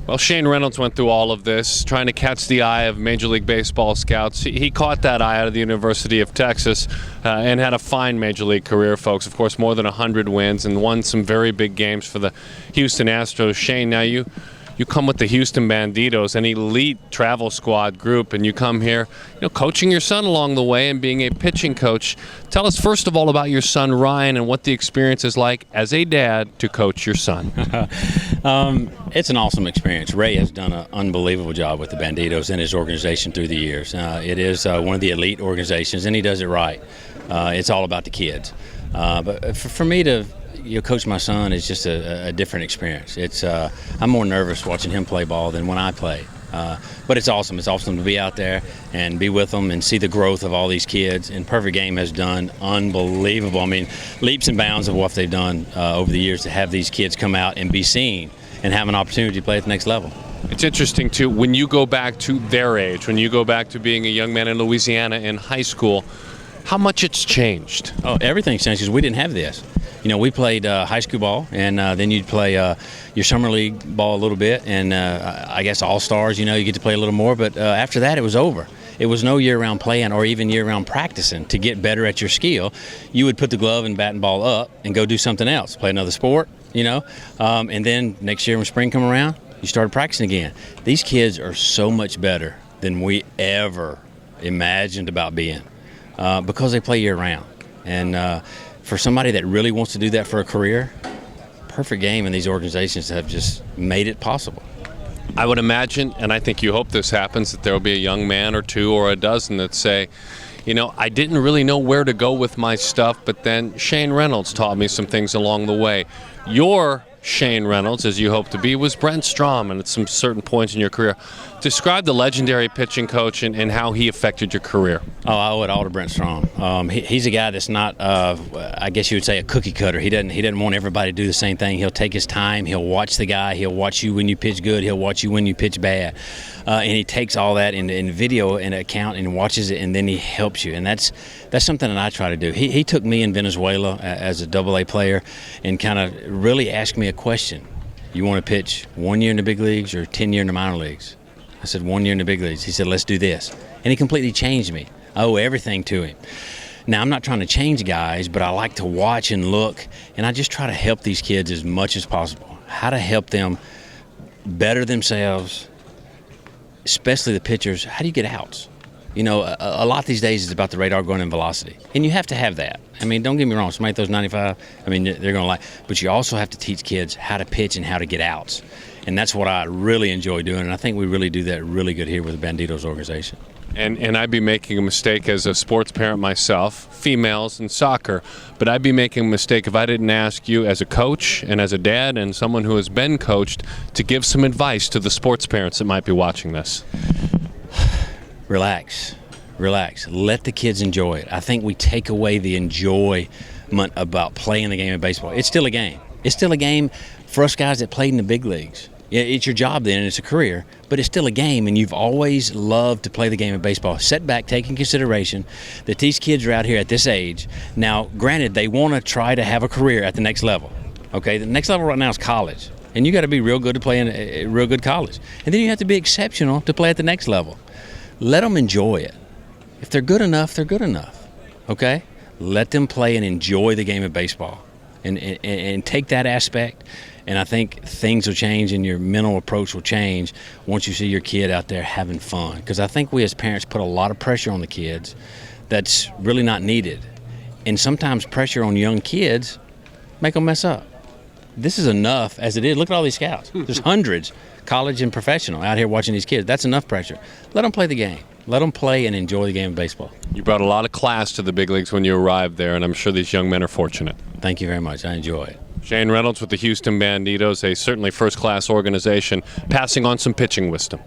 Well, Shane Reynolds went through all of this, trying to catch the eye of Major League Baseball scouts. He caught that eye out of the University of Texas and had a fine Major League career, folks. Of course, more than 100 wins and won some very big games for the Houston Astros. Shane, now you come with the Houston Banditos, an elite travel squad group, and you come here, coaching your son along the way and being a pitching coach. Tell us first of all about your son Ryan and what the experience is like as a dad to coach your son. It's an awesome experience. Ray has done an unbelievable job with the Banditos and his organization through the years. It is one of the elite organizations, and he does it right. It's all about the kids. But for me to coach my son is just a different experience. I'm more nervous watching him play ball than when I play. But it's awesome. It's awesome to be out there and be with them and see the growth of all these kids. And Perfect Game has done unbelievable. I mean, leaps and bounds of what they've done over the years to have these kids come out and be seen and have an opportunity to play at the next level. It's interesting, too, when you go back to their age, when you go back to being a young man in Louisiana in high school, how much it's changed. Oh, everything's changed because we didn't have this. We played high school ball, and then you'd play your summer league ball a little bit, and I guess All-Stars, you get to play a little more. But after that, it was over. It was no year-round playing or even year-round practicing to get better at your skill. You would put the glove and bat and ball up and go do something else, play another sport, and then next year when spring come around, you started practicing again. These kids are so much better than we ever imagined about being because they play year-round. And for somebody that really wants to do that for a career, Perfect Game and these organizations have just made it possible. I would imagine, and I think you hope this happens, that there will be a young man or two or a dozen that say, I didn't really know where to go with my stuff, but then Shane Reynolds taught me some things along the way. Your Shane Reynolds, as you hope to be, was Brent Strom, and at some certain points in your career. Describe the legendary pitching coach and how he affected your career. Oh, I owe it all to Brent Strom. He's a guy that's not, I guess you would say, a cookie cutter. He doesn't want everybody to do the same thing. He'll take his time. He'll watch the guy. He'll watch you when you pitch good. He'll watch you when you pitch bad. And he takes all that in video and account and watches it, and then he helps you. And that's something that I try to do. He took me in Venezuela as a AA player and kind of really asked me a question. You want to pitch 1 year in the big leagues or 10 years in the minor leagues? I said, 1 year in the big leagues. He said, let's do this. And he completely changed me. I owe everything to him. Now, I'm not trying to change guys, but I like to watch and look, and I just try to help these kids as much as possible. How to help them better themselves, especially the pitchers. How do you get outs? A lot these days is about the radar going in velocity, and you have to have that. I mean, don't get me wrong, somebody throws 95, they're going to like, but you also have to teach kids how to pitch and how to get outs. And that's what I really enjoy doing, and I think we really do that really good here with the Banditos organization. And I'd be making a mistake as a sports parent myself, females and soccer, but I'd be making a mistake if I didn't ask you as a coach and as a dad and someone who has been coached to give some advice to the sports parents that might be watching this. Relax. Let the kids enjoy it. I think we take away the enjoyment about playing the game of baseball. It's still a game. It's still a game for us guys that played in the big leagues. It's your job then, and it's a career, but it's still a game, and you've always loved to play the game of baseball. Set back, take in consideration that these kids are out here at this age. Now, granted, they want to try to have a career at the next level. Okay, the next level right now is college, and you got to be real good to play in a real good college. And then you have to be exceptional to play at the next level. Let them enjoy it. If they're good enough, they're good enough. Okay? Let them play and enjoy the game of baseball and take that aspect. And I think things will change and your mental approach will change once you see your kid out there having fun. Because I think we as parents put a lot of pressure on the kids that's really not needed. And sometimes pressure on young kids make them mess up. This is enough as it is. Look at all these scouts. There's hundreds, college and professional, out here watching these kids. That's enough pressure. Let them play the game. Let them play and enjoy the game of baseball. You brought a lot of class to the big leagues when you arrived there, and I'm sure these young men are fortunate. Thank you very much. I enjoy it. Shane Reynolds with the Houston Banditos, a certainly first-class organization, passing on some pitching wisdom.